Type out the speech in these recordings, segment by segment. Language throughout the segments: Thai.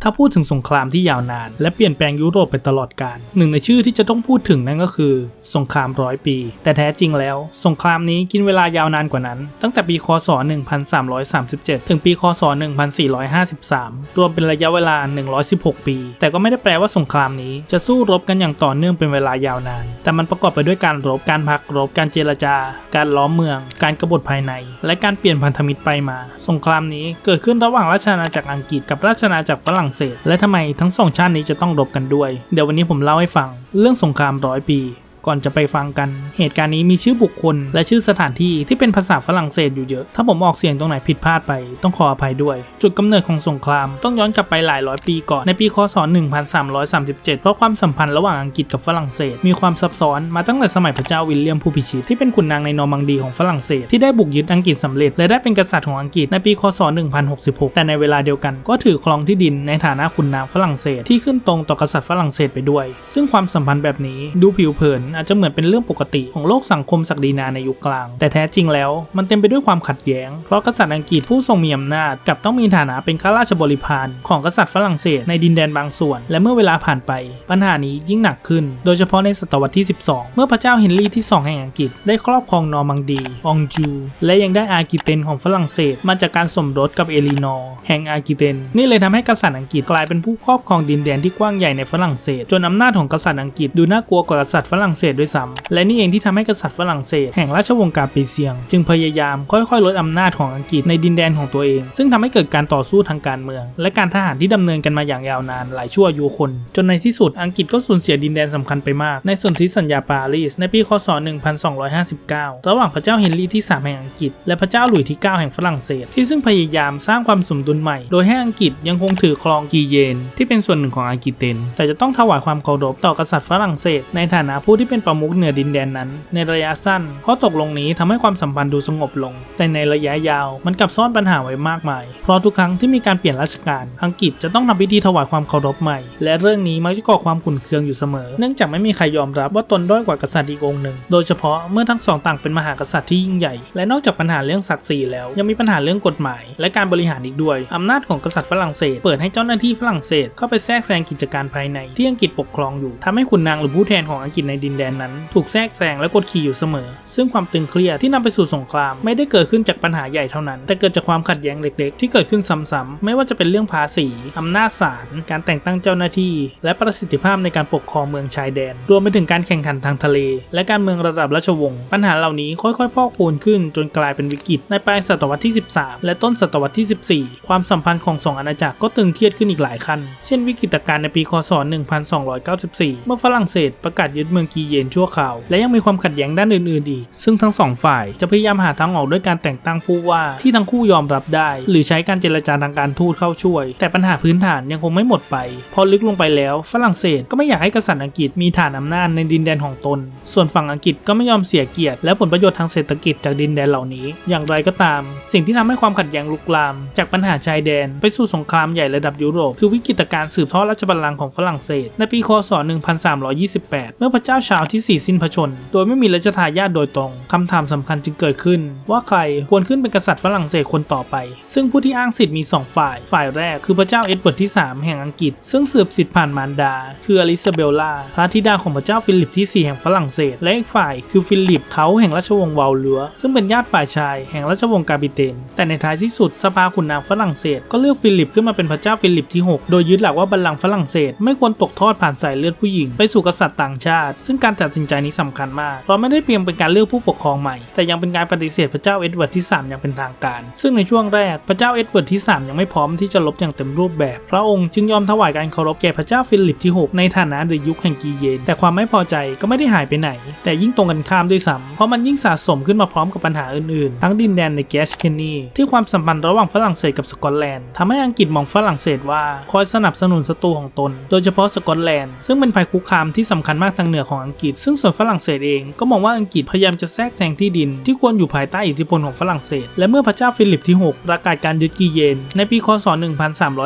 ถ้าพูดถึงสงครามที่ยาวนานและเปลี่ยนแปลงยุโรปไปตลอดกาลหนึ่งในชื่อที่จะต้องพูดถึงนั่นก็คือสงคราม100 ปีแต่แท้จริงแล้วสงครามนี้กินเวลายาวนานกว่านั้นตั้งแต่ปีคศ1337ถึงปีคศ1453รวมเป็นระยะเวลา116 ปีแต่ก็ไม่ได้แปลว่าสงครามนี้จะสู้รบกันอย่างต่อเนื่องเป็นเวลายาวนานแต่มันประกอบไปด้วยการรบการพักรบการเจรจาการล้อมเมืองการกบฏภายในและการเปลี่ยนพันธมิตรไปมาสงครามนี้เกิดขึ้นระหว่างราชอาณาจักรอังกฤษกับราชอาณาจักรฝรั่งเศสและทำไมทั้งสองชาตินี้จะต้องรบกันด้วยเดี๋ยววันนี้ผมเล่าให้ฟังเรื่องสงคราม100 ปีก่อนจะไปฟังกันเหตุการณ์นี้มีชื่อบุคคลและชื่อสถานที่ที่เป็นภาษาฝรั่งเศสอยู่เยอะถ้าผมออกเสียงตรงไหนผิดพลาดไปต้องขออภัยด้วยจุดกำเนิดของสงครามต้องย้อนกลับไปหลายร้อยปีก่อนในปีคศ1337เพราะความสัมพันธ์ระหว่างอังกฤษกับฝรั่งเศสมีความซับซ้อนมาตั้งแต่สมัยพระเจ้าวิลเลียมผู้พิชิตที่เป็นขุนนางในนอร์มังดีของฝรั่งเศสที่ได้บุกยึดอังกฤษสำเร็จและได้เป็นกษัตริย์ของอังกฤษในปีคศ1066แต่ในเวลาเดียวกันก็ถือครองที่ดินในฐานะขุนนางฝรั่งเศสที่ขึ้นตรงต่อกษัตริย์ฝรั่งเศสไปด้วยซึ่งความสัมพันธ์แบบนี้ดูผิวเผินอาจจะเหมือนเป็นเรื่องปกติของโลกสังคมศักดินาในยุคกลางแต่แท้จริงแล้วมันเต็มไปด้วยความขัดแย้งเพราะกษัตริย์อังกฤษผู้ทรงมีอำนาจกับต้องมีฐานะเป็นข้าราชบริพารของกษัตริย์ฝรั่งเศสในดินแดนบางส่วนและเมื่อเวลาผ่านไปปัญหานี้ยิ่งหนักขึ้นโดยเฉพาะในศตวรรษที่12เมื่อพระเจ้าเฮนรี่ที่2แห่งอังกฤษได้ครอบครองนอร์มังดีองจูและยังได้อาร์กิเตนของฝรั่งเศสมาจากการสมรสกับเอลีนอร์แห่งอาร์กิเตนนี่เลยทำให้กษัตริย์อังกฤษกลายเป็นผู้ครอบครองดินแดนที่กว้างใหญ่ในฝรั่งเศสจนอำนาจของกษัตริย์อังกฤษดูน่ากลัวกว่ากษัตริย์ฝรั่งเศสด้วยซ้ำและนี่เองที่ทำให้กษัตริย์ฝรั่งเศสแห่งราชวงศ์กาปิเซียงจึงพยายามค่อยๆลดอำนาจของอังกฤษในดินแดนของตัวเองซึ่งทำให้เกิดการต่อสู้ทางการเมืองและการทหารที่ดำเนินกันมาอย่างยาวนานหลายชั่วอายุคนจนในที่สุดอังกฤษก็สูญเสียดินแดนสำคัญไปมากในสนธิสัญญาปารีสในปีคศ1259ระหว่างพระเจ้าเฮนรี่ที่3แห่งอังกฤษและพระเจ้าหลุยส์ที่9แห่งฝรั่งเศสที่ซึ่งพยายามสร้างความสมดุลใหม่โดยให้อังกฤษยังคงถือครองกีเยนที่เป็นส่วนหนึ่งของอาร์กิเตนแต่จะต้องถวายความเคารพต่อกษัตริย์ฝรั่งเศสในฐานะผู้ที่เป็นประมุขเหนือดินแดนนั้นในระยะสั้นข้อตกลงนี้ทำให้ความสัมพันธ์ดูสงบลงแต่ในระยะยาวมันกลับซ่อนปัญหาไว้มากมายเพราะทุกครั้งที่มีการเปลี่ยนราชการอังกฤษจะต้องทำพิธีถวายความเคารพใหม่และเรื่องนี้มักจะก่อความขุ่นเคืองอยู่เสมอเนื่องจากไม่มีใครยอมรับว่าตนด้อยกว่ากษัตริย์อีกองค์หนึ่งโดยเฉพาะเมื่อทั้งสองต่างเป็นมหากษัตริย์ที่ยิ่งใหญ่และนอกจากปัญหาเรื่องศักดิ์ศรีแล้วยังมีปัญหาเรื่องกฎหมายและการบริหารอีกด้วยอำนาจของกษัตริย์ฝรั่งเศสเปิดให้เจ้าหน้าที่ฝรั่งเศสเข้าไปแทรกแซงกิจการภายในที่อังกฤษปกครองอยู่ทำให้ขุนนางหรือผู้แทนของอังกฤษในดินแดนนั้นถูกแทรกแซงและกดขี่อยู่เสมอซึ่งความตึงเครียดที่นำไปสู่สงครามไม่ได้เกิดขึ้นจากปัญหาใหญ่เท่านั้นแต่เกิดจากความขัดแย้งเล็กๆที่เกิดขึ้นซ้ำๆไม่ว่าจะเป็นเรื่องภาษีอำนาจศาลการแต่งตั้งเจ้าหน้าที่และประสิทธิภาพในการปกครองเมืองชายแดนรวมไปถึงการแข่งขันทางทะเลและการเมืองระดับราชวงศ์ปัญหาเหล่านี้ค่อยๆพอกพูนขึ้นจนกลายเป็นวิกฤตในปลายศตวรรษที่13และต้นศตวรรษที่14ความสัมพันธ์ของ2อาณาจักรก็ตึงเครียดขึ้นอีกหลายขั้นเช่นวิกฤตการณ์ในปีคศ1294เมื่อฝรั่งเศสประกาศยึดเมืองกีเยนชั่วคราวและยังมีความขัดแย้งด้านอื่นๆอีกซึ่งทั้งสองฝ่ายจะพยายามหาทางออกด้วยการแต่งตั้งผู้ว่าที่ทั้งคู่ยอมรับได้หรือใช้การเจรจาทางการทูตเข้าช่วยแต่ปัญหาพื้นฐานยังคงไม่หมดไปพอลึกลงไปแล้วฝรั่งเศสก็ไม่อยากให้กษัตริย์อังกฤษมีฐานอำนาจในดินแดนของตนส่วนฝั่งอังกฤษก็ไม่ยอมเสียเกียรติและผลประโยชน์ทางเศรษฐกิจจากดินแดนเหล่านี้อย่างไรก็ตามสิ่งที่ทำให้ความขัดแย้งลุกลามจากปัญหาชายแดนไปสู่สงครามใหญ่ระดับยุโรปคือวิกฤตการณ์สืบทอดราชบัลลังก์ของฝรั่งเศสในปีคศ1328เมื่อพระเจ้าชาร์ลที่4สิ้นพระชนม์โดยไม่มีรัชทายาทโดยตรงคำถามสำคัญจึงเกิดขึ้นว่าใครควรขึ้นเป็นกษัตริย์ฝรั่งเศสคนต่อไปซึ่งผู้ที่อ้างสิทธิ์มี2ฝ่ายแรกคือพระเจ้าเอ็ดเวิร์ดที่3แห่งอังกฤษซึ่งสืบสิทธิ์ผ่านมารดาคืออลิซาเบลล่าพระธิดาของพระเจ้าฟิลิปที่4แห่งฝรั่งเศสและอีกฝ่ายคือฟิลิปเขาแห่งราชวงศ์วาลลัวซึ่งเป็นญาติฝ่ายชายแห่งราชวงศ์กาบิเตนแต่ในท้ายที่สุดสภาขุนนางฝรั่งเศสก็เลือกฟิลิปขึ้นมาเป็นพระเจ้าฟิลิปที่6โดยยึดหลักว่าบัลลังก์ฝรั่งเศสไม่ควรตกทอดผ่านสายเลือดผู้หญิงไปสู่กษัตริย์ต่างชาติซึ่งการตัดสินใจนี้สำคัญมากเพราะไม่ได้เพียงเป็นการเลือกผู้ปกครองใหม่แต่ยังเป็นการปฏิเสธพระเจ้าเอ็ดเวิร์ดที่3อย่างเป็นทางการซึ่งในช่วงแรกพระเจ้าเอ็ดเวิร์ดที่3ยังไม่พร้อมที่จะรบอย่างเต็มรูปแบบพระองค์จึงยอมถวายการเคารพแก่พระเจ้าฟิลิปที่6ในฐานะเดยุคแห่งกีเยนแต่ความไม่พอใจก็ไม่ได้หายไปไหนแต่ยิ่งตรงกันข้ามด้วยซ้ำเพราะมันยิ่งสะสมขึ้นมาพร้อมกับปัญหาอื่นๆทั้งดินแดนในแกสเคนนีที่ความสัมพันธ์ระหว่างฝรั่งเศสกับสกอตแลนด์ทำให้อังกฤษมองฝรั่งเศสว่าคอยสนับสนุนศัตรูของตนโดยเฉพาะสกอตแลนด์ซึ่งเป็นภัยคุกคามที่สำคัญมากทางเหนือของอัง กฤษซึ่งส่วนฝรั่งเศสเองก็มองว่าอังกฤษพยายามจะแทรกแซงที่ดินที่ควรอยู่ภายใต้อิทธิพลของฝรั่งเศสและเมื่อพระเจ้าฟิลิปที่ 6 ประกาศการยึดกีเยนในปีคศ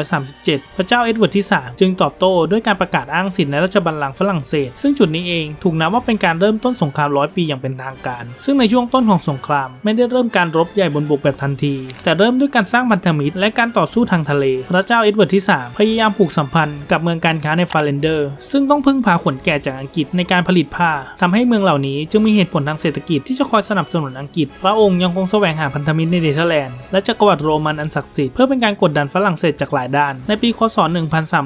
1337 พระเจ้าเอ็ดเวิร์ดที่ 3 จึงตอบโต้ด้วยการประกาศอ้างสิทธิในราชบัลลังก์ฝรั่งเศสซึ่งจุดนี้เองถูกนับว่าเป็นการเริ่มต้นสงคราม100 ปีอย่างเป็นทางการซึ่งในช่วงต้นของสงครามไม่ได้เริ่มการรบใหญ่บนบกแบบทันทีแต่เริ่มด้วยการสร้างพันธมิตรและการต่อสู้ทางทะเลพระเจ้าเอ็ดเวิร์ดที่ 3 พยายามผูกสัมพันธ์กับเมืองการค้าในฟาเลนเดอร์ซึ่งต้องพึ่งพาขนแกะจากอังกฤษในการผลิตผ้าทำให้เมืองเหล่านี้จึงมีเหตุผลทางเศรษฐกิจที่จะคอยสนับสนุนอังกฤษพระองค์ยังคงแสวงหาพันธมิตรในเนเธอร์แลนด์และจักรวรรดิโรมันอันศักดิ์สิทธิ์เพื่อเป็นการกดดันฝรั่งเศสจากหลายด้านในปีคศ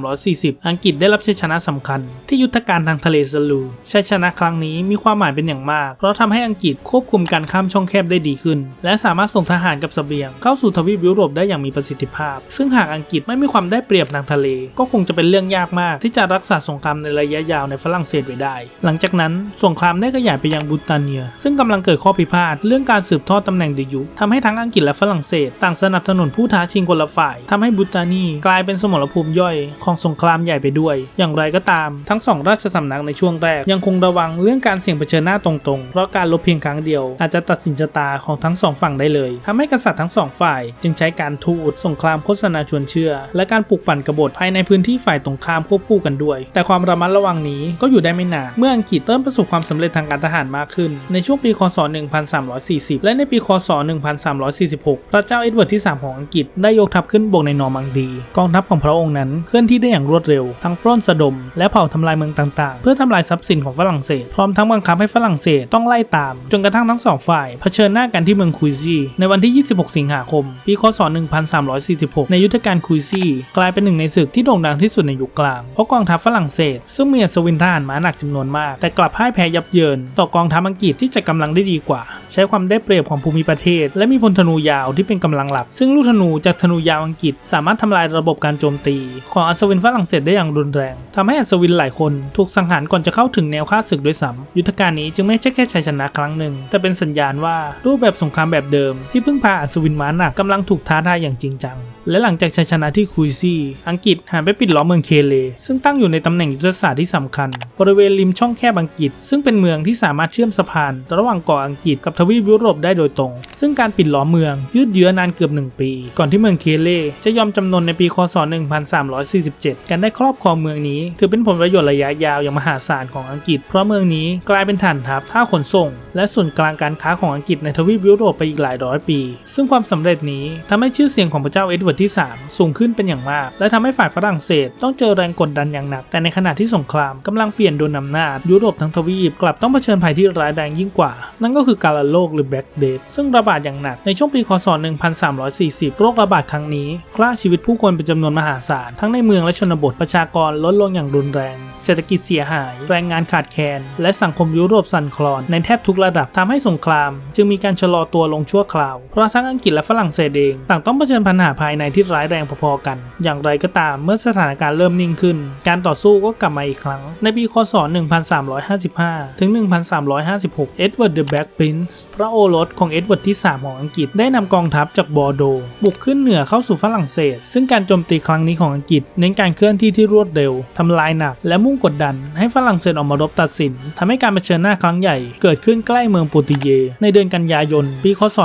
1340 อังกฤษได้รับชัยชนะสำคัญที่ยุทธการทางทะเลซาลูชัยชนะครั้งนี้มีความหมายเป็นอย่างมากเพราะทำให้อังกฤษควบคุมการข้ามช่องแคบได้ดีขึ้นและสามารถส่งทหารกับเสบียงเข้าสู่ทวีปยุโรปได้อย่างมีประสิทธิภาพซึ่งหากอังกฤษไม่มีความได้เปรียบทางทะเลก็คงจะเป็นเรื่องยากมากที่จะรักษาสงครามในระยะยาวในฝรั่งเศสไว้ได้หลังจากนั้นสงครามได้ขยายไปยังบูตาเนียซึ่งกำลังเกิดข้อพิพาทเรื่องการสืบทอดตำแหน่งเดยุคทำให้ทั้งอังกฤษและฝรั่งเศสต่างสนับสนุนผู้ท้าชิงคนละฝ่ายทำให้บูตานีกลายเป็นสมรภูมิย่อยของสงครามใหญ่ไปด้วยอย่างไรก็ตามทั้งสองราชสำนักในช่วงแรกยังคงระวังเรื่องการเสี่ยงเผชิญหน้าตรงๆเพราะการรบเพียงครั้งเดียวอาจจะตัดสินชะตาของทั้งสองฝั่งได้เลยทำให้กษัตริย์ทั้งสองฝ่ายจึงใช้การทูตสงครามโฆษณาชวนเชื่อและการปลุกปั่นกบฏภายในพื้นที่ฝ่ายตรงข้ามควบคู่กันด้วยแต่ความระมัดระวังนี้ก็อยู่ได้ไม่นานเมื่ออังกฤษเริ่มประสบความสำเร็จทางการทหารมากขึ้นในช่วงปีคศ 1340 และในปีคศ 1346 พระเจ้าเอ็ดเวิร์ดที่ 3 ของอังกฤษได้ยกทัพขึ้นบกในนอร์มังดีกองทัพของพระองค์นั้นเคลื่อนที่ได้อย่างรวดเร็วทั้งปล้นสะดมและเผาทำลายเมืองต่างๆเพื่อทำลายทรัพย์สินของฝรั่งเศสพร้อมทั้งบังคับให้ฝรั่งเศสต้องไล่ตามจนกระทั่งทั้งสองฝ่ายเผชิญหน้ากันที่เมืองคุยซี่ในวันที่ 26 สิงหาคม ปีคศ 1346 ในยุทธการคุยซี่กลายเป็นหนึ่งในศึกที่โด่งดังที่สุดในยุคกลางเพราะกองทัพฝรั่งเศสซึ่งมีอัศวินทหารม้าหนักจำนวนมากแต่กลับพ่ายแพ้ยับเยินต่อกองทัพอังกฤษที่จัดกำลังได้ดีกว่าใช้ความได้เปรียบของภูมิประเทศและมีพลธนูยาวที่เป็นกำลังหลักซึ่งลูกธนูจากธนูยาวอังกฤษสามารถทำลายระบบการโจมตีของอัศวินฝรั่งเศสได้อย่างรุนแรงทำให้อัศวินหลายคนถูกสังหารก่อนจะเข้าถึงแนวฆ่าศึกด้วยซ้ำยุทธการนี้จึงไม่ใช่แค่ชัยชนะครั้งหนึ่งแต่เป็นสัญญาณว่ารูปแบบสงครามแบบเดิมที่พึ่งพาอัศวินม้าหนักกำลังถูกท้าทายอย่างจริงจังและหลังจากชัยชนะที่คุยซี่อังกฤษหันไปปิดล้อมเมืองเคเลซึ่งตั้งอยู่ในตำแหน่งยุทธศาสตร์ที่สำคัญบริเวณริมช่องแคบอังกฤษซึ่งเป็นเมืองที่สามารถเชื่อมสะพานระหว่างเกาะอังกฤษกับทวีปยุโรปได้โดยตรงซึ่งการปิดล้อมเมืองยืดเยื้อนานเกือบ1 ปีก่อนที่เมืองเคเลจะยอมจำนนในปีคศ 1347 การได้ครอบครองเมืองนี้ถือเป็นผลประโยชน์ระยะยาวอย่างมหาศาลของอังกฤษเพราะเมืองนี้กลายเป็นฐานทัพท่าขนส่งและศูนย์กลางการค้าของอังกฤษในทวีปยุโรปไปอีกหลายร้อยปีซึ่งความสำเร็จนี้ทำให้ชื่อเสียงของพระเจ้าเอ็ดเวิร์ดที่ 3 สูงขึ้นเป็นอย่างมากและทำให้ฝ่ายฝรั่งเศสต้องเจอแรงกดดันอย่างหนักแต่ในขณะที่สงครามกำลังเปลี่ยนโดนอำนาจยุโรปทั้งทวีปกลับต้องเผชิญภัยที่ร้ายแรงยิ่งกว่านั่นก็คือการระลอกหรือแบล็กเดธซึ่งระบาดอย่างหนักในช่วงปีคศ 1340 โรคระบาดครั้งนี้ฆ่าชีวิตผู้คนเป็นจำนวนมหาศาลทั้งในเมืองและชนบทประชากรลดลงอย่างรุนแรงเศรษฐกิจเสียหายแรงงานขาดแคลนและสังคมยุโรปสั่นคลอนในแทบทุกระดับทำให้สงครามจึงมีการชะลอตัวลงชั่วคราวเพราะทั้งอังกฤษและฝรั่งเศสเองต่างต้องเผชิญปัญหาภายในที่ร้ายแรงพอๆกันอย่างไรก็ตามเมื่อสถานการณ์เริ่มนิ่งขึ้นการต่อสู้ก็กลับมาอีกครั้งในปีคศ 1355 ถึง 1356 เอ็ดเวิร์ด เดอะแบล็กพรินซ์พระโอรสของเอ็ดเวิร์ดที่ 3 ของอังกฤษได้นำกองทัพจากบอร์โดบุกขึ้นเหนือเข้าสู่ฝรั่งเศสซึ่งการโจมตีครั้งนี้ของอังกฤษเน้นการเคลื่อนที่ที่รวดเร็วทำลายหนักและมุ่งกดดันให้ฝรั่งเศสออกมารบตัดสินทำให้การเผชิญหน้าครั้งใหญ่เกิดขึ้นใกล้เมืองโปรตุเกสในเดือนกันยายนปีคศ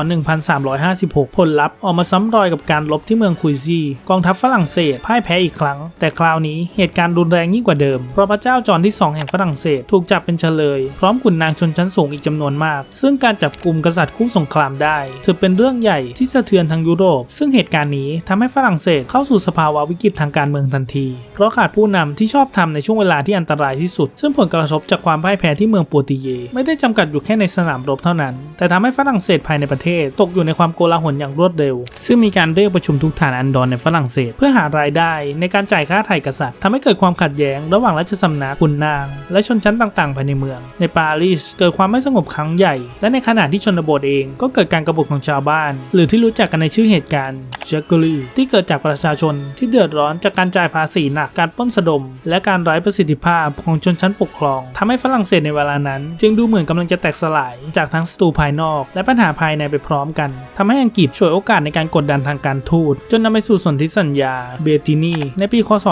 1356 ผลลัพธ์ออกมาซ้ำรอยกับการรบที่เมืองคุยซี่กองทัพฝรั่งเศสพ่ายแพ้อีกครั้งแต่คราวนี้เหตุการณ์รุนแรงยิ่งกว่าเดิมเพราะพระเจ้าจอห์นที่ 2 แห่งฝรั่งเศสถูกจับเป็นเฉลยพร้อมขุนนางชนชั้นสูงอีกจำนวนมากซึ่งการจับกุมกษัตริย์คู่สงครามได้ถือเป็นเรื่องใหญ่ที่สะเทือนทั้งยุโรปซึ่งเหตุการณ์นี้ทำให้ฝรั่งเศสเข้าสู่สภาวะวิกฤตทางการเมืองทันทีเพราะขาดผู้นำที่ชอบธรรมในช่วงเวลาที่อันตรายที่สุดซึ่งผลกระทบจากความพ่ายแพ้ที่เมืองโปรตุเกสไม่ได้จำกัดอยู่แค่ในสนามรบเท่านั้นแต่ทำให้ฝรั่งเศสภายในประเทศตกอยู่ในความโกลาหลอย่างรวดเร็วซึ่งมีการเรียกประชุมทุกฐานอันดรในฝรั่งเศสเพื่อหารายได้ในการจ่ายค่าไถ่กษัตริย์ทำให้เกิดความขัดแย้งระหว่างราชสำนักขุนนางและชนชั้นต่างๆภายในเมืองในปารีสเกิดความไม่สงบครั้งใหญ่และในขณะที่ชนบทเองก็เกิดการกบฏของชาวบ้านหรือที่รู้จักกันในชื่อเหตุการณ์เชคกรีที่เกิดจากประชาชนที่เดือดร้อนจากการจ่ายภาษีหนักการปล้นสะดมและการไร้ประสิทธิภาพของชนชั้นปกครองทำให้ฝรั่งเศสในเวลานั้นจึงดูเหมือนกำลังจะแตกสลายจากทั้งศัตรูภายนอกและปัญหาภายในไปพร้อมกันทำให้อังกฤษฉวยโอกาสในการกดดันทางการทูตจนนำไปสู่สนธิสัญญาเบตินีในปีคศ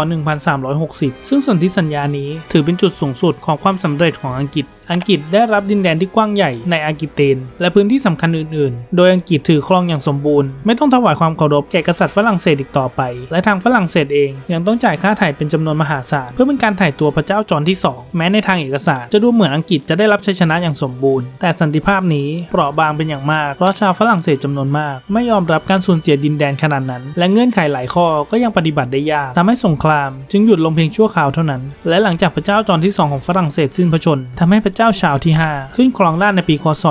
1360 ซึ่งสนธิสัญญานี้ถือเป็นจุดสูงสุดของความสำเร็จของอังกฤษ อังกฤษได้รับดินแดนที่กว้างใหญ่ในอากิเตนและพื้นที่สำคัญอื่นๆโดยอังกฤษถือครองอย่างสมบูรณ์ไม่ต้องถวายความเคารพแก่กษัตริย์ฝรั่งเศสอีกต่อไปและทางฝรั่งเศสเองยังต้องจ่ายค่าไถ่เป็นจำนวนมหาศาลเพื่อเป็นการไถ่ตัวพระเจ้าจอห์นที่ 2แม้ในทางเอกสารจะดูเหมือนอังกฤษจะได้รับชัยชนะอย่างสมบูรณ์แต่สันติภาพนี้เปราะบางเป็นอย่างมากเพราะชาวฝรั่งเศสจำนวนมากไม่ยอมรับการสูญเสียดินแดนขนาดนั้นและเงื่อนไขหลายข้อก็ยังปฏิบัติได้ยากทำให้สงครามจึงหยุดลงเพียงชั่วคราวเท่านั้นและหลังจากพระเจ้าจอห์นที่ 2ของฝรั่งเศสสิ้นพระชนม์ทำให้พระเจ้าชาร์ลส์ที่ 5ขึ้นครองราชย์ในปีคศ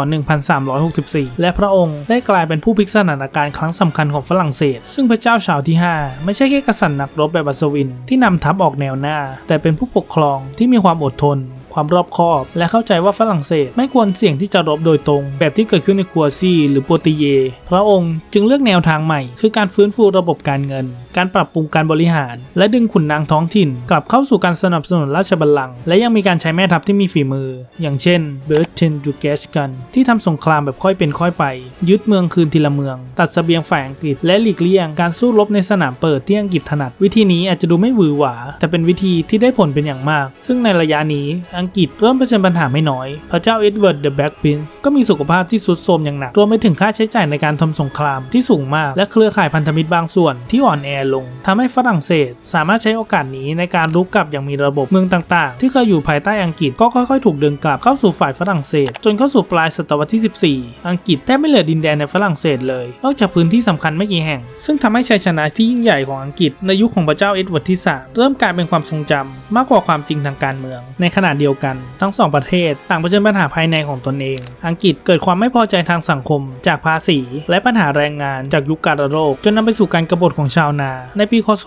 1364และพระองค์ได้กลายเป็นผู้พลิกสถานการณ์ครั้งสำคัญของฝรั่งเศสซึ่งพระเจ้าชาร์ลส์ที่ 5ไม่ใช่แค่กษัตริย์นักรบแบบอัศวินที่นำทัพออกแนวหน้าแต่เป็นผู้ปกครองที่มีความอดทนความรอบคอบและเข้าใจว่าฝรั่งเศสไม่ควรเสี่ยงที่จะรบโดยตรงแบบที่เกิดขึ้นในครัวซี่หรือโปรติเยพระองค์จึงเลือกแนวทางใหม่คือการฟื้นฟูระบบการเงินการปรับปรุงการบริหารและดึงขุนนางท้องถิ่นกลับเข้าสู่การสนับสนุนราชบัลลังก์และยังมีการใช้แม่ทัพที่มีฝีมืออย่างเช่นเบิร์ตเทนจูเกชกันที่ทำสงครามแบบค่อยเป็นค่อยไปยึดเมืองคืนทีละเมืองตัดเสบียงฝ่ายอังกฤษและหลีกเลี่ยงการสู้รบในสนามเปิดที่อังกฤษถนัดวิธีนี้อาจจะดูไม่หวือหวาแต่เป็นวิธีที่ได้ผลเป็นอย่างมากซึ่งในระยะนี้อังกฤษเริ่มเผชิญปัญหาไม่น้อยพระเจ้าเอ็ดเวิร์ดเดอะแบล็กพรินซ์ก็มีสุขภาพที่ทรุดโทรมอย่างหนักรวมไปถึงค่าใช้จ่ายในการทำสงครามที่สูงมากและเครือข่ายพันธมิตรบางส่วนที่อ่อนแอลงทำให้ฝรั่งเศสสามารถใช้โอกาสนี้ในการรุกกลับอย่างมีระบบเมืองต่างๆที่เคยอยู่ภายใต้อังกฤษก็ค่อยๆถูกดึงกลับเข้าสู่ฝ่ายฝรั่งเศสจนเข้าสู่ปลายศตวรรษที่ 14อังกฤษแทบไม่เหลือดินแดนในฝรั่งเศสเลยนอกจากพื้นที่สำคัญไม่กี่แห่งซึ่งทำให้ชัยชนะที่ยิ่งใหญ่ของอังกฤษในยุคของพระเจ้าเอ็ดเวิร์ดที่ 3เริ่มกลายเป็นความทรงจำมากกว่าความจริงทางการเมืองในขณะเดียวกันทั้งสองประเทศต่างเผชิญปัญหาภายในของตนเองอังกฤษเกิดความไม่พอใจทางสังคมจากภาษีและปัญหาแรงงานจากยุคกาฬโรคจนนำไปสู่การกบฏของชาวนาในปีคศ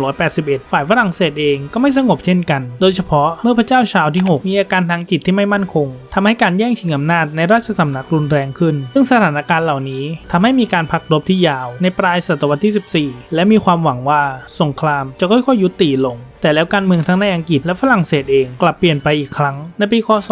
1381ฝ่ายฝรั่งเศสเองก็ไม่สงบเช่นกันโดยเฉพาะเมื่อพระเจ้าชาร์ลส์ที่ 6มีอาการทางจิตที่ไม่มั่นคงทำให้การแย่งชิงอำนาจในราชสำนักรุนแรงขึ้นซึ่งสถานการณ์เหล่านี้ทำให้มีการพักรบที่ยาวในปลายศตวรรษที่ 14และมีความหวังว่าสงครามจะค่อยๆยุติลงแต่แล้วการเมืองทั้งในอังกฤษและฝรั่งเศสเองกลับเปลี่ยนไปอีกครั้งในปีคศ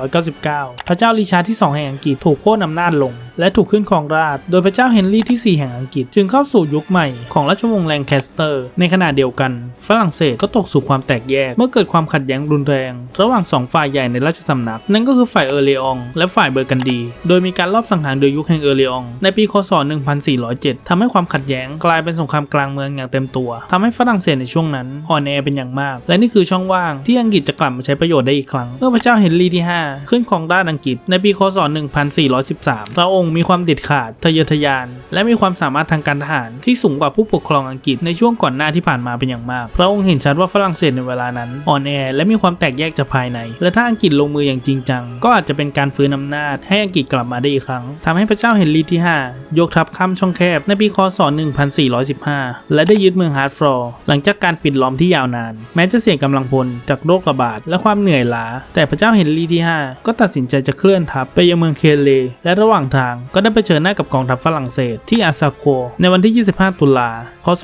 1399พระเจ้าริชาร์ดที่ 2แห่งอังกฤษถูกโค่นอำนาจลงและถูกขึ้นครองราชย์โดยพระเจ้าเฮนรี่ที่ 4แห่งอังกฤษจึงเข้าสู่ยุคใหม่ของราชวงศ์แลงแคสเตอร์ในขณะเดียวกันฝรั่งเศสก็ตกสู่ความแตกแยกเมื่อเกิดความขัดแย้งรุนแรงระหว่าง2ฝ่ายใหญ่ในราชสำนักนั่นก็คือฝ่ายเออร์เลองและฝ่ายเบอร์กันดีโดยมีการลอบสังหารโดยยุคแห่งเออร์เลองในปีคศ1407ทำให้ความขัดแย้งกลายเป็นสงครามกลางเมืองอย่างเต็มตัวทำให้ฝรั่งเศสในช่วงนั้นอ่อนแอเป็นอย่างมากและนี่คือช่องว่างที่อังกฤษจะกลับมาใช้ประโยชน์ได้อีกครั้งเมื่อพระเจ้าเฮนรี่ที่ 5ขึ้นครองราชย์อังกฤษในปีคศ1413พระองค์มีความเด็ดขาดทะเยอทะยานและมีความสามารถทางการทหารที่สูงกว่าผู้ปกครองอังกฤษในช่วงก่อนหน้าที่ผ่านมาเป็นอย่างมากพระองค์เห็นชัดว่าฝรั่งเศสในเวลานั้นอ่อนแอและมีความแตกแยกจากภายในและถ้าอังกฤษลงมืออย่างจริงจังก็อาจจะเป็นการฟื้นอำนาจให้อังกฤษกลับมาได้อีกครั้งทำให้พระเจ้าเฮนรี่ที่ 5ยกทัพข้ามช่องแคบในปีคศ1415และได้ยึดเมืองฮาร์ตฟอร์หลังจากการปิดล้อมที่ยาวนานแม้จะเสี่ยงกำลังพลจากโรคระบาดและความเหนื่อยล้าแต่พระเจ้าเฮนรี่ที่ 5ก็ตัดสินใจจะเคลื่อนทัพไปยังเมืองเคเลและระหว่างทางก็ได้เผชิญหน้ากับกองทัพฝรั่งเศสที่อาซาโคในวันที่ 25 ตุลาคศ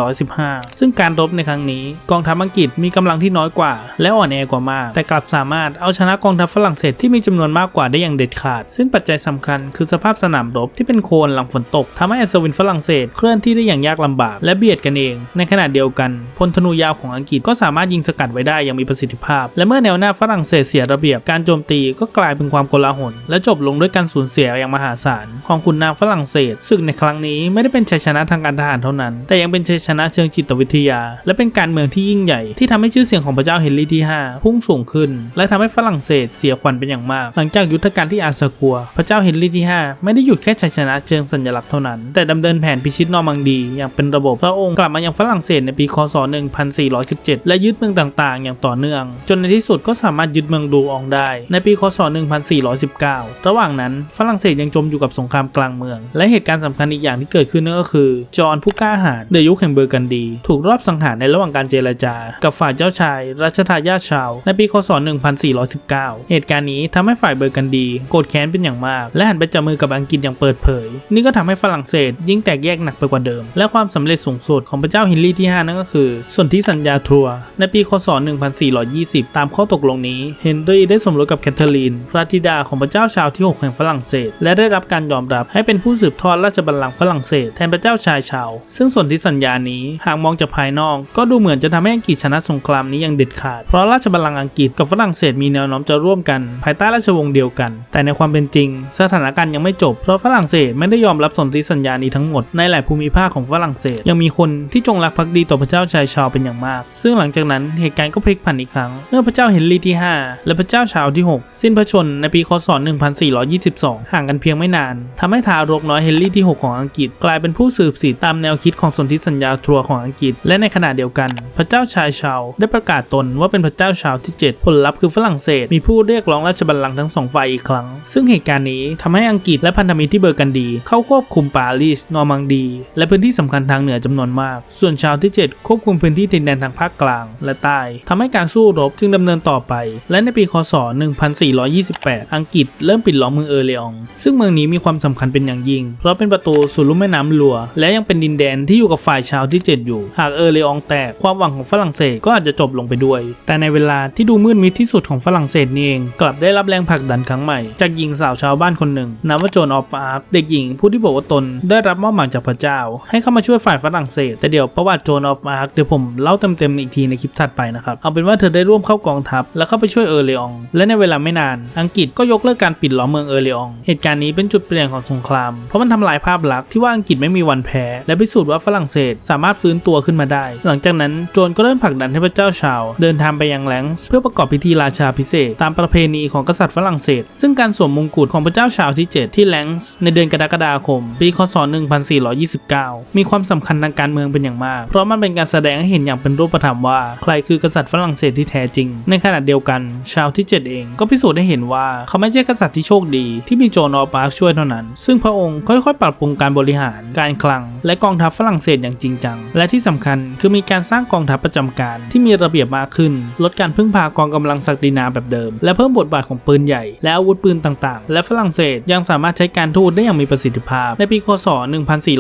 1415ซึ่งการรบในครั้งนี้กองทัพอังกฤษมีกำลังที่น้อยกว่าและอ่อนแอกว่ามากแต่กลับสามารถเอาชนะกองทัพฝรั่งเศสที่มีจำนวนมากกว่าได้อย่างเด็ดขาดซึ่งปัจจัยสำคัญคือสภาพสนามรบที่เป็นโคลนหลังฝนตกทำให้อัศวินฝรั่งเศสเคลื่อนที่ได้อย่างยากลำบากและเบียดกันเองในขณะเดียวกันพลธนูยาวของอังกฤษก็สามารถยิงสกัดไว้ได้อย่างมีประสิทธิภาพและเมื่อแนวหน้าฝรั่งเศสเสียระเบียบการโจมตีก็กลายเป็นความโกลาหลและจบลงด้วยการสูญเสียอย่างมหาศาลของขุนนางฝรั่งเศสศึกในครั้งนี้ไม่ได้เป็นชัยชนะทางการทหารเท่านั้นแต่ยังเป็นชัยชนะเชิงจิตวิทยาและเป็นการเมืองที่ยิ่งใหญ่ที่ทำให้ชื่อเสียงของพระเจ้าเฮนรี่ที่ 5พุ่งสูงขึ้นและทำให้ฝรั่งเศสเสียขวัญเป็นอย่างมากหลังจากยุทธการที่อาซาคัวพระเจ้าเฮนรี่ที่ 5ไม่ได้หยุดแค่ชัยชนะเชิงสัญลักษณ์เท่านั้นแต่ดำเนินแผนพิชิตนอร์มังดีอย่างเป็นระบบพระองค์กลับมายังฝรั่งเศสในปีคศ1417และยึดเมืองต่างๆอย่างต่อเนื่องจนในที่สุดก็สามารถยึดเมืองดูอองได้ในปีคศ1419ระหว่างนั้นฝรั่งเศสยังจมอยู่กับสงครามกลางเมืองและเหตุการณ์สำคัญอีกอย่างที่เกิดขึ้นนั่นก็คือจอห์นผู้กล้าหาญในยุคแห่งเบอร์กันดีถูกรอบสังหารในระหว่างการเจรจากับฝ่ายเจ้าชายรัชทายาทชาร์ลส์ในปีคศ1419เหตุการณ์นี้ทำให้ฝ่ายเบอร์กันดีโกรธแค้นเป็นอย่างมากและหันไปจับมือกับอังกฤษอย่างเปิดเผยนี่ก็ทำให้ฝรั่งเศสยิ่งแตกแยกหนักไปกว่าเดิมและความสำเร็จสูงสุดของพระเจ้าเฮนรี่ที่ 5นั่นก็คือ ส่วนที่สัญญาทรัวในปีคศ 1420 ตามข้อตกลงนี้เฮนรี่ได้สมรสกับแคทเธอรีนพระธิดาของพระเจ้าชาวที่ 6 แห่งฝรั่งเศสและได้รับการยอมรับให้เป็นผู้สืบทอดราชบัลลังก์ฝรั่งเศสแทนพระเจ้าชายชาวซึ่งส่วนที่สัญญานี้หากมองจากภายนอกก็ดูเหมือนจะทำให้อังกฤษชนะสงครามนี้อย่างเด็ดขาดเพราะราชบัลลังก์อังกฤษกับฝรั่งเศสมีแนวโน้มจะร่วมกันภายใต้ราชวงศ์เดียวกันแต่ในความเป็นจริงสถานการณ์ยังไม่จบเพราะฝรั่งเศสไม่ได้ยอมรับสนธิสัญญานี้ทั้งหมดในหลายภูมิภาคของฝรั่งเศสยังมีคนที่จงรักภักดีต่อพระเจ้าชายชาวเป็นอย่างมากซึ่งหลังจากนั้นเหตุการณ์ก็พลิกผันอีกครั้งเมื่อพระเจ้าเฮนรี่ที่ 5 และพระเจ้าชาวที่ 6 สิ้นพระชนในปีคศ 1422 ห่างกันเพียงไม่นานทำให้ทารกน้อยเฮนรี่ที่ 6 ของอังกฤษกลายเป็นผู้สืบสิทธิ์ตามแนวคิดของสนธิสัญญาทรัวของอังกฤษและในขณะเดียวกันพระเจ้าชายชาวได้ประกาศตนว่าเป็นพระเจ้าชาวที่ 7 ผลลัพธ์คือฝรั่งเศสมีผู้เรียกร้องราชบัลลังก์ทั้งสองฝ่ายอีกครั้งซึ่งเหตุการณ์นี้ทำให้อังกฤษและพันธมิตรที่เบอร์กันดีเข้าควบคุมปารีสนอร์มังดีและพื้นที่สำคัญทางเหนือจำนวนมากส่วนชาวที่ 7 ควบคุมพื้นที่ดินแดนทางภาคกลางและใต้ทำให้การสู้รบจึงดำเนินต่อไปและในปีคศ 1428 อังกฤษเริ่มปิดล้อมเมืองเออร์เลองซึ่งเมืองนี้มีความสำคัญเป็นอย่างยิ่งเพราะเป็นประตูสู่ลุ่มแม่น้ำลัวและยังเป็นดินแดนที่อยู่กับฝ่ายชาวที่ 7 อยู่หากเออร์เลองแตกความหวังของฝรั่งเศสก็อาจจะจบลงไปด้วยแต่ในเวลาที่ดูมืดมิดที่สุดของฝรั่งเศสนี่เองกลับได้รับแรงผลักดันครั้งใหม่จากหญิงสาวชาวบ้านคนหนึ่งนามว่าโจนออฟอาร์คเด็กหญิงผู้ที่บอกว่าตนได้รับมอบหมายจากพระเจ้าให้เข้ามาช่วยฝ่ายฝรั่งเศสแต่เดี๋ยวประวัติโจนออฟอาร์คเดี๋ยวผมเล่าเต็มๆอีกทีในคลิปถัดไปนะครับเอาเป็นว่าเธอได้ร่วมเข้ากองทัพและเข้าไปช่วยเออร์เลองและในเวลาไม่นานอังกฤษก็ยกเลิกการปิดล้อมเมืองเออร์เลองเหตุการณ์นี้เป็นจุดเปลี่ยนของสงครามเพราะมันทำลายภาพลักษณ์ที่ว่าอังกฤษไม่มีวันแพ้และพิสูจน์ว่าฝรั่งเศสสามารถฟื้นตัวขึ้นมาได้หลังจากนั้นโจนก็เริ่มผลักดันให้พระเจ้าชาวเดินทางไปยังแลงส์เพื่อประกอบพิธีราชาภิเษกตามประเพณีของกษัตริย์ฝรั่งเศสซึ่งการสวมมงกุฎของพระเจ้าชาวที่ 7 ที่แลงส์ในเดือนกรกฎาคมปีคศ 1429 มีความสำคัญทางการเมืองเป็นอย่างมากเพราะมันเป็นการแสดงให้เห็นอย่างเป็นรูปธรรมว่าใครคือกษัตริย์ฝรั่งเศสที่แท้จริงในขณะเดียวกันชาวที่ 7 เองก็พิสูจน์ให้เห็นว่าเขาไม่ใช่กษัตริย์ที่โชคดีที่มีโจนออฟอาร์คช่วยเท่านั้นซึ่งพระองค์ค่อยๆปรับปรุงการบริหารการคลังและกองทัพฝรั่งเศสอย่างจริงจังและที่สำคัญคือมีการสร้างกองทัพประจำการที่มีระเบียบมากขึ้นลดการพึ่งพากองกำลังศักดินาแบบเดิมและเพิ่มบทบาทของปืนใหญ่และอาวุธปืนต่างๆและฝรั่งเศสยังสามารถใช้การทูตได้อย่างมีประสิทธิภาพในปีคศ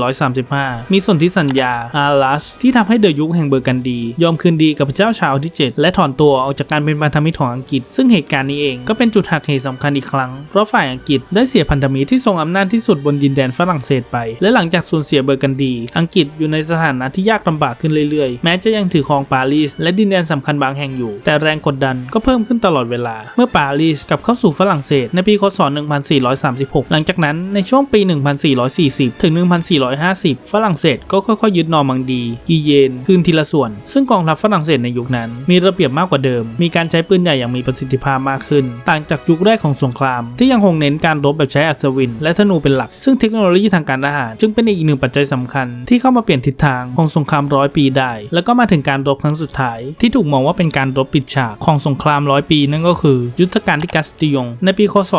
1435 มีสนธิสัญญาอารัสที่ทำให้เดอะยุคแห่งเบอร์กันดียอมคืนดีกับพระเจ้าชาวที่ 7 และถอนตัวออกจากการเป็นพันธมิตรของอังกฤษซึ่งเหตุการณ์นี้เองก็เป็นจุดหักเหสำคัญอีกครั้งเพราะฝ่ายอังกฤษได้เสียพันธมิตรที่ทรงอำนาจที่สุดบนดินแดนฝรั่งเศสไปและหลังจากสูญเสียเบอร์กันดีอังกฤษอยู่ในสถานะที่ยากลำบากขึ้นเรื่อยๆแม้จะยังถือครองปารีสและดินแดนสำคัญบางแห่งอยู่แต่แรงกดดันก็เพิ่มขึ้นตลอดเวลาเมื่อปารีสกลับเข้าสู่ฝรั่งเศสในปีคศ 1436 หลังจากนั้นในช่วงปี 1440 ถึง 1450 ฝรั่งเศสก็ค่อยๆยึดนอร์มังดีกีเยนคืนทีละส่วนซึ่งกองทัพฝรั่งเศสในยุคนั้นมีระเบียบมากกว่าเดิมมีการใช้ปืนใหญ่อย่างมีประสิทธิภาพมากขึ้นต่างจากยุคแรกของสงครามที่ยังคงเน้นการรบแบบใช้อัศวินและธนูเป็นหลักซึ่งเทคโนโลยีทางการทหารจึงเป็นอีกหนึ่งปัจจัยสำคัญที่เข้ามาเปลี่ยนทิศทางของสงคราม100 ปีได้แล้วก็มาถึงการรบครั้งสุดท้ายที่ถูกมองว่าเป็นการรบปิดฉากของสงคราม100 ปีนั่นก็คือยุทธการที่กัสติยงในปีคศ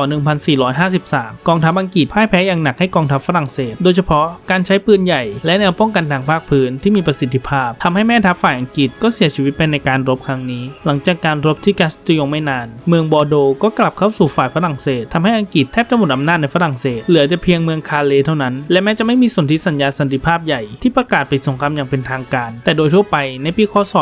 1453 กองทัพอังกฤษพ่ายแพ้อย่างหนักให้กองทัพฝรั่งเศสโดยเฉพาะการใช้ปืนใหญ่และแนวป้องกันทางภาคพื้นที่มีประสิทธิภาพทำให้แม่ทัพฝ่ายอังกฤษก็เสียชีวิตไปในการรบครั้งนี้หลังจากการรบที่กัสติยงไม่นานเมืองบอร์โดก็กลับเข้าสู่ฝ่ายฝรั่งเศสทำให้อังกฤษแทบจะหมดอำนาจในฝรั่งเศสเหลือแต่เพียงเมืองคาเลเท่านั้นและแม้จะไม่มีสนธิสัญญาสันติภาพใหญ่ที่ประกาศปิดสงครามอย่างเป็นทางการแต่โดยทั่วไปในปีคศ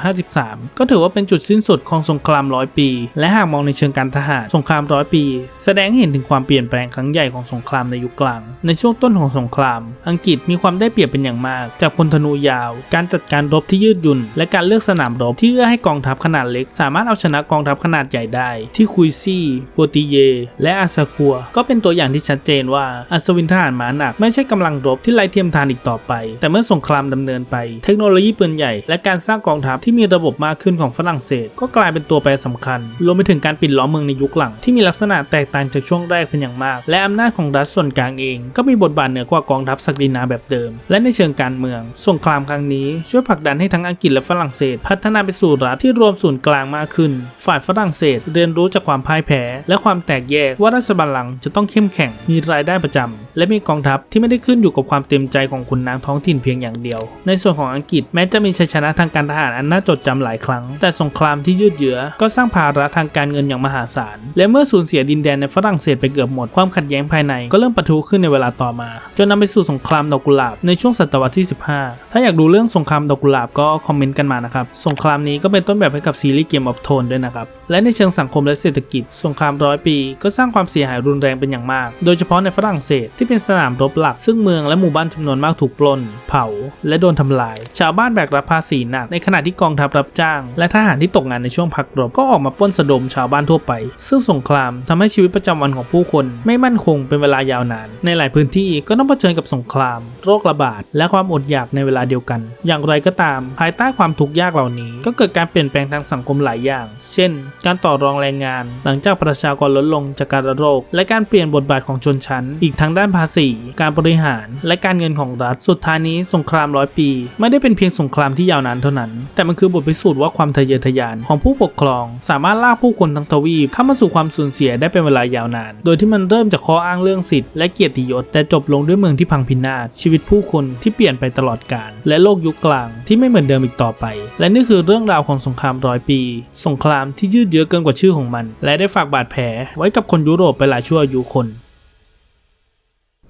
1453 ก็ถือว่าเป็นจุดสิ้นสุดของสงคราม100 ปีและหากมองในเชิงการทหารสงคราม100 ปีแสดงให้เห็นถึงความเปลี่ยนแปลงครั้งใหญ่ของสงครามในยุคกลางในช่วงต้นของสงครามอังกฤษมีความได้เปรียบเป็นอย่างมากจากพลธนูยาวการจัดการรบที่ยืดหยุ่นและการเลือกสนามรบที่เอื้อให้กองทัพขนาดเล็กสามารถเอาชนะกองทัพขนาดใหญ่ได้ที่คุยซี่โปติเยและอาซาคัวก็เป็นตัวอย่างที่ชัดเจนว่าอัศวินทหารม้าหนักไม่ใช่กำลังรบที่ไร้เทียมทานอีกต่อไปแต่เมื่อสงครามดำเนินไปเทคโนโลยีปืนใหญ่และการสร้างกองทัพที่มีระบบมากขึ้นของฝรั่งเศสก็กลายเป็นตัวแปรสำคัญรวมไปถึงการปิดล้อมเมืองในยุคหลังที่มีลักษณะแตกต่างจากช่วงแรกเป็นอย่างมากและอำนาจของรัฐส่วนกลางเองก็มีบทบาทเหนือกว่ากองทัพศักดินาแบบเดิมและในเชิงการเมืองสงครามครั้งนี้ช่วยผลักดันให้ทั้งอังกฤษและฝรั่งเศสพัฒนาไปสู่รัฐที่รวมศูนย์กลางมากขึ้นฝ่ายฝรั่งเศสเรียนรู้จากความพ่ายแพ้และความแตกแยกว่าราชบัลลังก์จะต้องเข้มแข็งมีรายได้ประจำและมีกองทัพที่ไม่ได้ขึ้นอยู่กับความเต็มใจของขุนนางท้องถิ่นเพียงอย่างเดียวในส่วนของอังกฤษแม้จะมีชัยชนะทางการทหารอันน่าจดจำหลายครั้งแต่สงครามที่ยืดเยื้อก็สร้างภาระทางการเงินอย่างมหาศาลและเมื่อสูญเสียดินแดนในฝรั่งเศสไปเกือบหมดความขัดแย้งภายในก็เริ่มปะทุขึ้นในเวลาต่อมาจนนำไปสู่สงครามดอกกุหลาบในช่วงศตวรรษที่ 15ถ้าอยากดูเรื่องสงครามด ดอกกุหลาบก็คอมเมนต์กันมานะครับสงครามนี้ก็เป็นต้นแบบให้กับซีรีส์เกมออฟโทนด้วยนะครับและในเชิงสังคมและเศรษฐกิจสงคราม100 ปีก็สร้างความเสียหายรุนแรงเป็นอย่างมากโดยเฉพาะในฝรั่งเศสที่เป็นสนามรบหลักซึ่งเมืองและหมู่บ้านจำนวนมากถูกปล้นเผาและโดนทำลายชาวบ้านแบกรับภาษีหนักในขณะที่กองทัพรับจ้างและทหารที่ตกงานในช่วงพักรบก็ออกมาปล้นสะดมชาวบ้านทั่วไปซึ่งสงครามทำให้ชีวิตประจำวันของผู้คนไม่มั่นคงเป็นเวลายาวนานในหลายพื้นที่ก็ต้องเผชิญกับสงครามโรคระบาดและความอดอยากในเวลาเดียวกันอย่างไรก็ตามภายใต้ความทุกข์ยากเหล่านี้ก็เกิดการเปลี่ยนแปลงทางสังคมหลายอย่างเช่นการต่อรองแรงงานหลังจากประชากรลดลงจากการระโรคและการเปลี่ยนบทบาทของชนชั้นอีกทั้งด้านภาษีการบริหารและการเงินของรัฐสุดท้ายนี้สงคราม100 ปีไม่ได้เป็นเพียงสงครามที่ยาวนานเท่านั้นแต่มันคือบทพิสูจน์ว่าความทะเยอทะยานของผู้ปกครองสามารถลากผู้คนทั้งทวีปเข้ามาสู่ความสูญเสียได้เป็นเวลายาวนานโดยที่มันเริ่มจากข้ออ้างเรื่องสิทธิ์และเกียรติยศแต่จบลงด้วยเมืองที่พังพินาศชีวิตผู้คนที่เปลี่ยนไปตลอดกาลและโลกยุคกลางที่ไม่เหมือนเดิมอีกต่อไปและนี่คือเรื่องราวของสงคราม100 ปีสงครามที่ยืดเยื้อเกินกว่าชื่อของมันและได้ฝากบาดแผลไว้กับคนยุโรปไปหลายชั่วอายุคน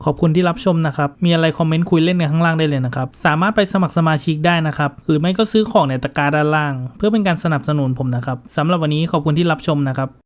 ขอบคุณที่รับชมนะครับมีอะไรคอมเมนต์คุยเล่นกันข้างล่างได้เลยนะครับสามารถไปสมัครสมาชิกได้นะครับหรือไม่ก็ซื้อของในตะกร้าด้านล่างเพื่อเป็นการสนับสนุนผมนะครับสำหรับวันนี้ขอบคุณที่รับชมนะครับ